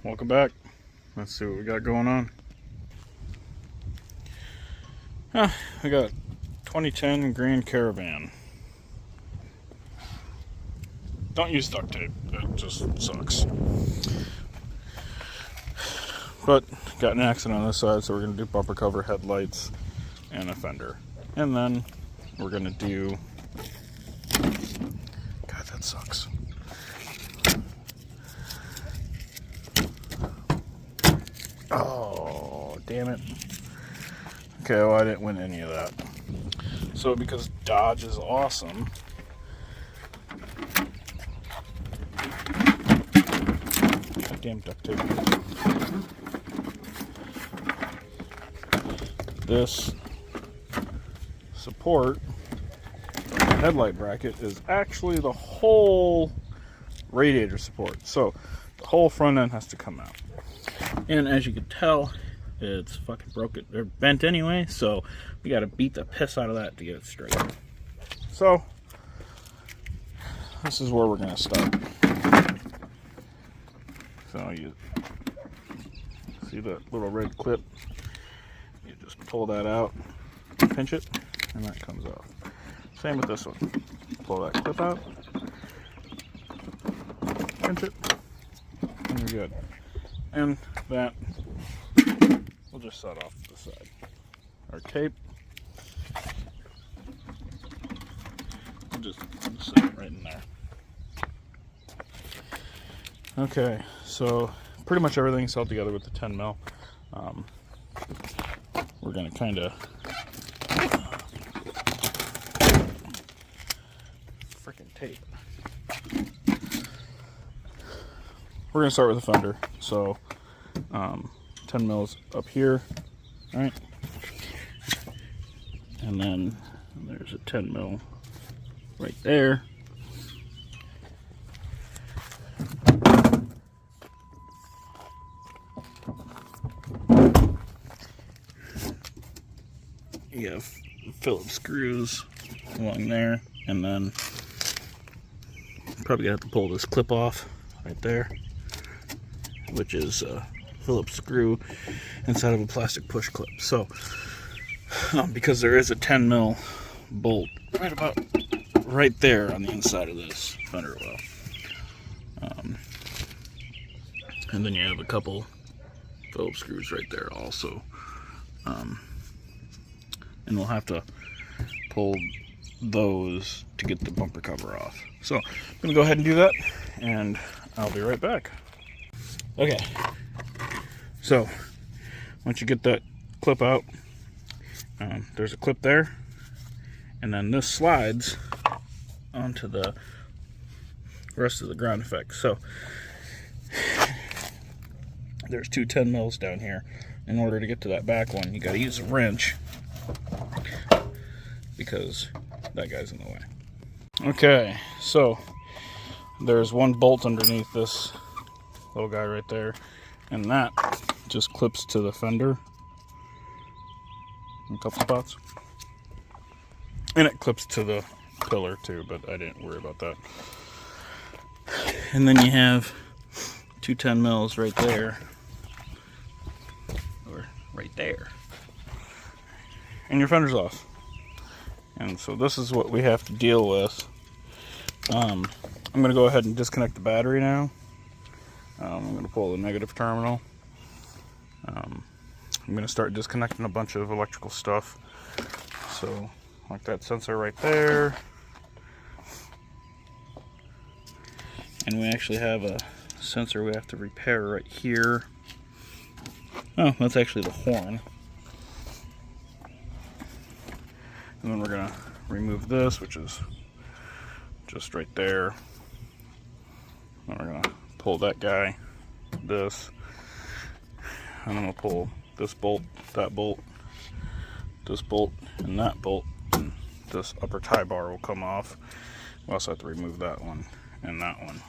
welcome back. Let's see what we got going on. We got 2010 Grand Caravan. Don't use duct tape, it just sucks. But got an accident on this side, so we're going to do bumper cover, headlights, and a fender. And then we're going to do... God, that sucks. Oh, damn it. Okay, well, I didn't win any of that. So, because Dodge is awesome, goddamn duct tape. This support headlight bracket is actually the whole radiator support. So, the whole front end has to come out. And as you can tell, it's fucking broken or bent anyway, so we gotta beat the piss out of that to get it straight. So this is where we're gonna start. So you see that little red clip, you just pull that out, pinch it, and that comes off. Same with this one. Pull that clip out, pinch it, and you're good. And that we'll just set off to the side. Our tape, we'll just set it right in there. Okay, so pretty much everything's held together with the 10 mil. We're gonna kind of freaking tape. We're gonna start with the fender. So 10 mils up here, right? And then there's a 10 mil right there. You have Phillips screws along there, and then probably gonna have to pull this clip off right there, which is a Phillips screw inside of a plastic push clip. So because there is a 10 mil bolt right about right there on the inside of this fender well, and then you have a couple Phillips screws right there also, and we'll have to pull those to get the bumper cover off. So I'm gonna go ahead and do that, and I'll be right back. Okay, so once you get that clip out, there's a clip there, and then this slides onto the rest of the ground effects. So there's two 10 mils down here. In order to get to that back one, you got to use a wrench because that guy's in the way. Okay, so there's one bolt underneath this little guy right there, and that just clips to the fender in a couple spots, and it clips to the pillar too, but I didn't worry about that. And then you have two 10 mils right there, or right there, and your fender's off. And so this is what we have to deal with. I'm going to go ahead and disconnect the battery now. I'm going to pull the negative terminal. I'm going to start disconnecting a bunch of electrical stuff. So, like that sensor right there. And we actually have a sensor we have to repair right here. Oh, that's actually the horn. And then we're going to remove this, which is just right there. And we're going to pull that guy, this, and then we'll pull this bolt, that bolt, this bolt, and that bolt, and this upper tie bar will come off. We also have to remove that one and that one.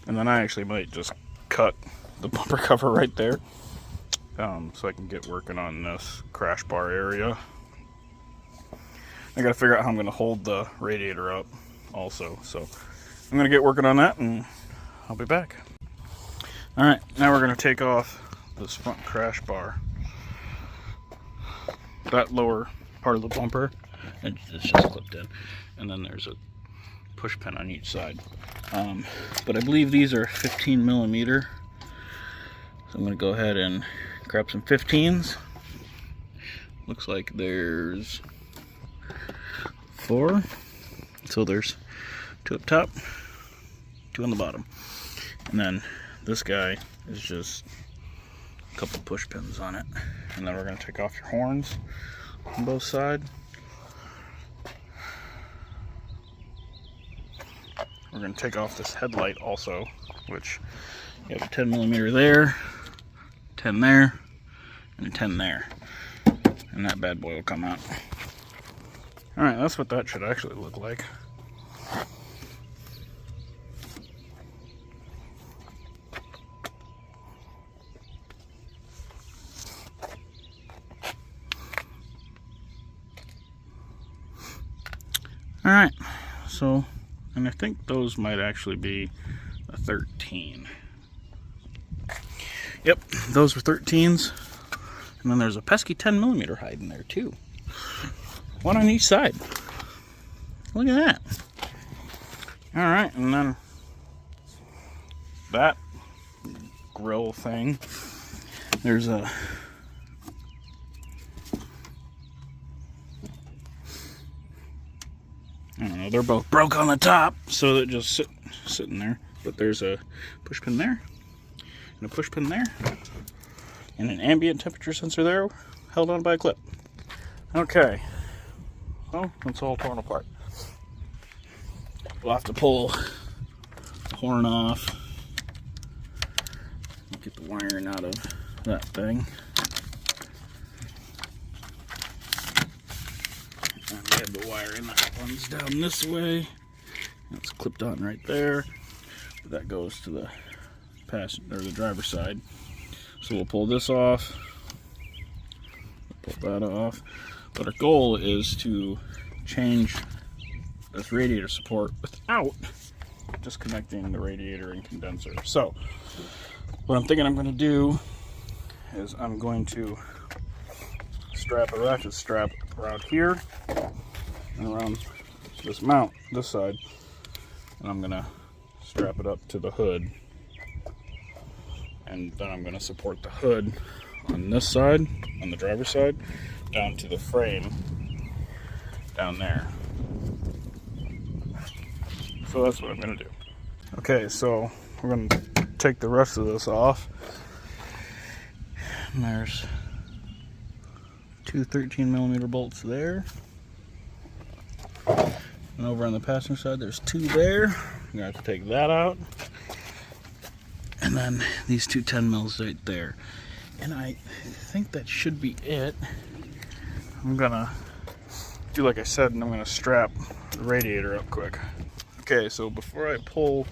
And then I actually might just cut the bumper cover right there, so I can get working on this crash bar area. I gotta figure out how I'm gonna hold the radiator up also, so I'm going to get working on that and I'll be back. Alright, now we're going to take off this front crash bar. That lower part of the bumper, it's just clipped in. And then there's a push pin on each side. But I believe these are 15 millimeter. So I'm going to go ahead and grab some 15s. Looks like there's 4. So there's 2 up top, 2 on the bottom. And then this guy is just a couple push pins on it. And then we're going to take off your horns on both sides. We're going to take off this headlight also, which you have a 10 millimeter there, 10 there, and a 10 there. And that bad boy will come out. Alright, that's what that should actually look like. Alright, so, and I think those might actually be a 13. Yep, those were 13s. And then there's a pesky 10 millimeter hide in there too. 1 on each side. Look at that. Alright, and then that grill thing. There's a I don't know, they're both broke on the top, so they're just sitting there. But there's a push pin there, and a push pin there, and an ambient temperature sensor there, held on by a clip. Okay, well, it's all torn apart. We'll have to pull the horn off, get the wiring out of that thing. And we have the wiring that runs down this way. That's clipped on right there. But that goes to the passenger or the driver's side. So we'll pull this off. Pull that off. But our goal is to change this radiator support without disconnecting the radiator and condenser. So what I'm thinking I'm going to do is I'm going to strap a ratchet strap around here and around this mount, this side, and I'm going to strap it up to the hood, and then I'm going to support the hood on this side, on the driver's side, down to the frame down there. So that's what I'm going to do. Okay, so we're going to take the rest of this off. And there's 2 13 millimeter bolts there. And over on the passenger side, there's 2 there. I'm going to have to take that out. And then these 2 10 mils right there. And I think that should be it. I'm going to do like I said, and I'm going to strap the radiator up quick. Okay, so before I pull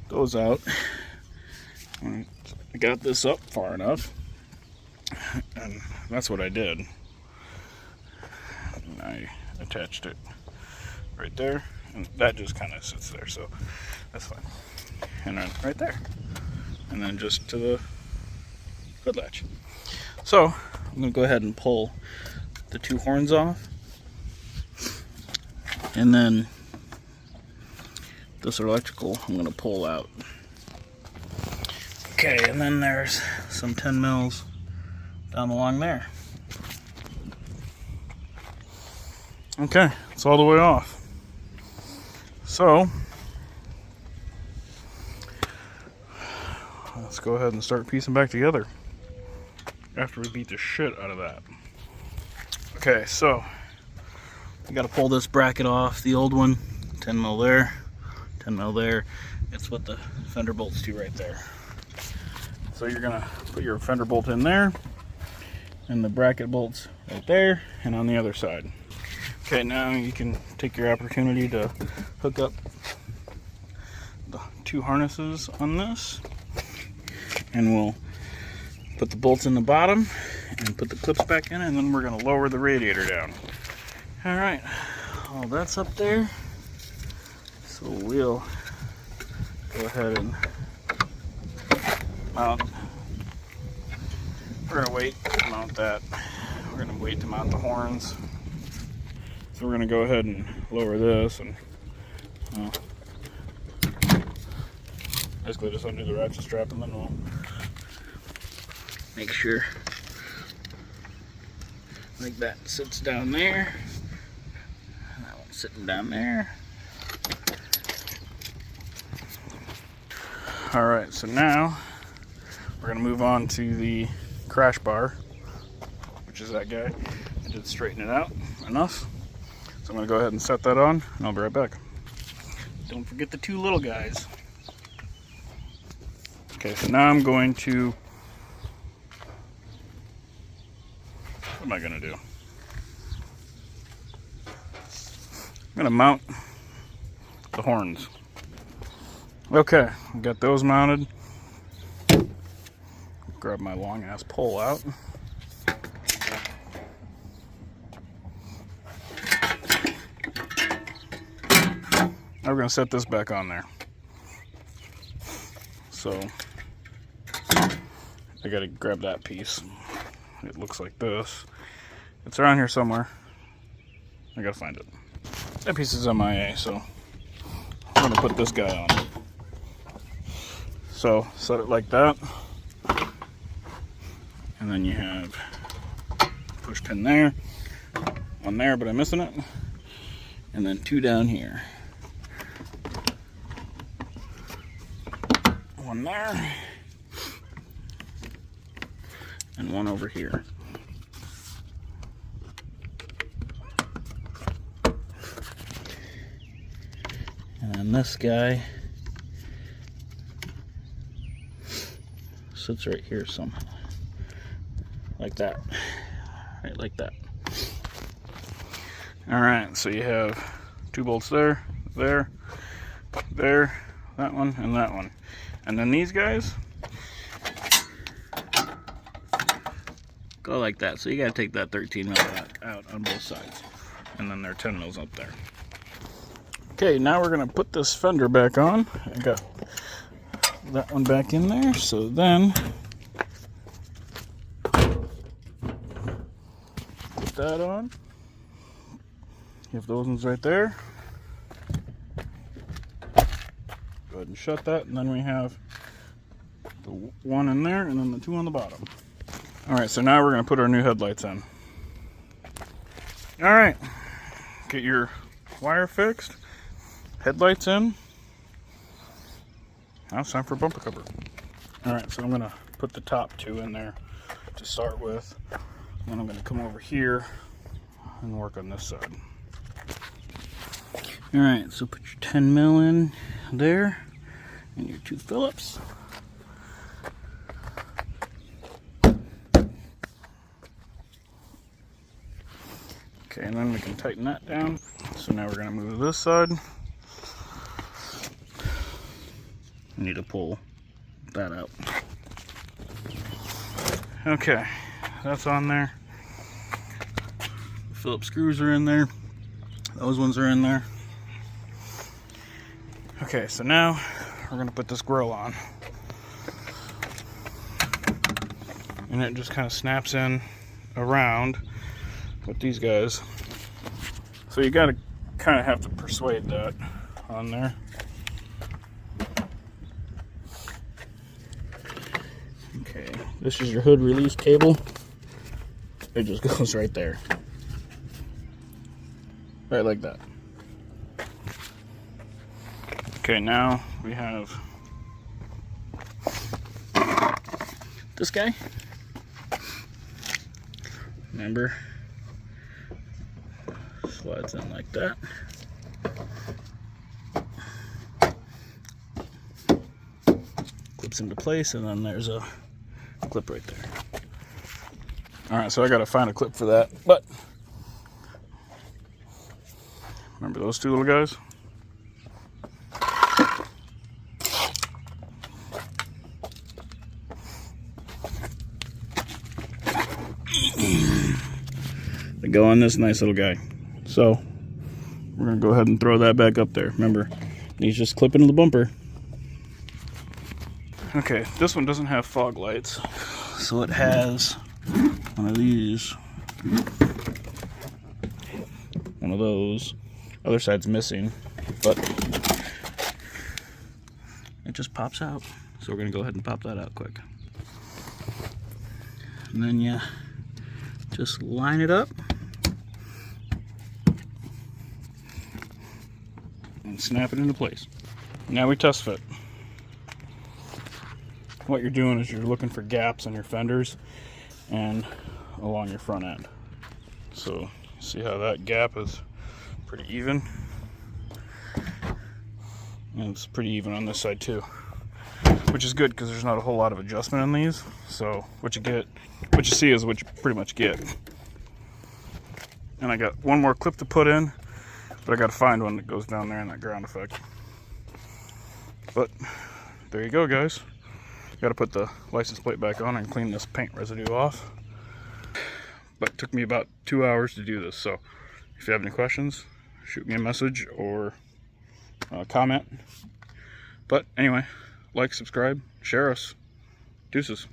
those out, I got this up far enough. And that's what I did. And I attached it right there, and that just kind of sits there, so that's fine. And then right there, and then just to the hood latch. So I'm going to go ahead and pull the 2 horns off, and then this electrical I'm going to pull out. Okay, and then there's some 10 mils down along there. Okay, it's all the way off. So let's go ahead and start piecing back together after we beat the shit out of that. Okay, so you got to pull this bracket off, the old one, 10 mil there, 10 mil there. It's what the fender bolts do right there. So you're gonna put your fender bolt in there, and the bracket bolts right there, and on the other side. Okay, now you can take your opportunity to hook up the 2 harnesses on this, and we'll put the bolts in the bottom and put the clips back in, and then we're going to lower the radiator down. Alright, all that's up there, so we'll go ahead and mount. We're going to wait to mount that. We're going to wait to mount the horns. So we're going to go ahead and lower this and basically just undo the ratchet strap, and then we'll make sure like that sits down there. And that one's sitting down there. Alright, so now we're going to move on to the crash bar, which is that guy. I did straighten it out enough. So I'm going to go ahead and set that on, and I'll be right back. Don't forget the two little guys. Okay, so now I'm going to... What am I going to do? I'm going to mount the horns. Okay, got those mounted. Grab my long ass pole out. Now we're going to set this back on there. So I got to grab that piece. It looks like this. It's around here somewhere. I got to find it. That piece is MIA, so I'm going to put this guy on. So set it like that. And then you have push pin there, one there, but I'm missing it, and then two down here. One there, and one over here. And then this guy sits right here somehow. Like that. Right, like that. Alright, so you have two bolts there, there, that one, and that one. And then these guys go like that. So you gotta take that 13 mil out on both sides. And then there are 10 mils up there. Okay, now we're gonna put this fender back on. I got that one back in there, so then put that on. You have those ones right there. Go ahead and shut that, and then we have the one in there and then the two on the bottom. Alright, so now we're going to put our new headlights in. Alright, get your wire fixed, headlights in. Now it's time for bumper cover. Alright, so I'm going to put the top two in there to start with. Then I'm going to come over here and work on this side. Alright, so put your 10 mil in there and your two Phillips. Okay, and then we can tighten that down. So now we're going to move this side. We need to pull that out. Okay, that's on there. The Phillips screws are in there. Those ones are in there. Okay, so now we're going to put this grill on. And it just kind of snaps in around with these guys. So you got to kind of have to persuade that on there. Okay, this is your hood release cable. It just goes right there. Right like that. Okay, now we have this guy. Remember, slides in like that. Clips into place, and then there's a clip right there. Alright, so I gotta find a clip for that, but remember those two little guys? They go on this nice little guy. So we're gonna go ahead and throw that back up there. Remember, these just clip into the bumper. Okay, this one doesn't have fog lights, so it has one of these, one of those. Other side's missing, but it just pops out. So we're gonna go ahead and pop that out quick. And then you just line it up and snap it into place. Now we test fit. What you're doing is you're looking for gaps in your fenders and along your front end. So see how that gap is pretty even, and it's pretty even on this side too, which is good because there's not a whole lot of adjustment in these. So what you see is what you pretty much get. And I got one more clip to put in, but I got to find one that goes down there in that ground effect. But there you go, guys. Got to put the license plate back on and clean this paint residue off. But it took me about 2 hours to do this. So if you have any questions, shoot me a message or comment. But anyway, like, subscribe, share us. Deuces.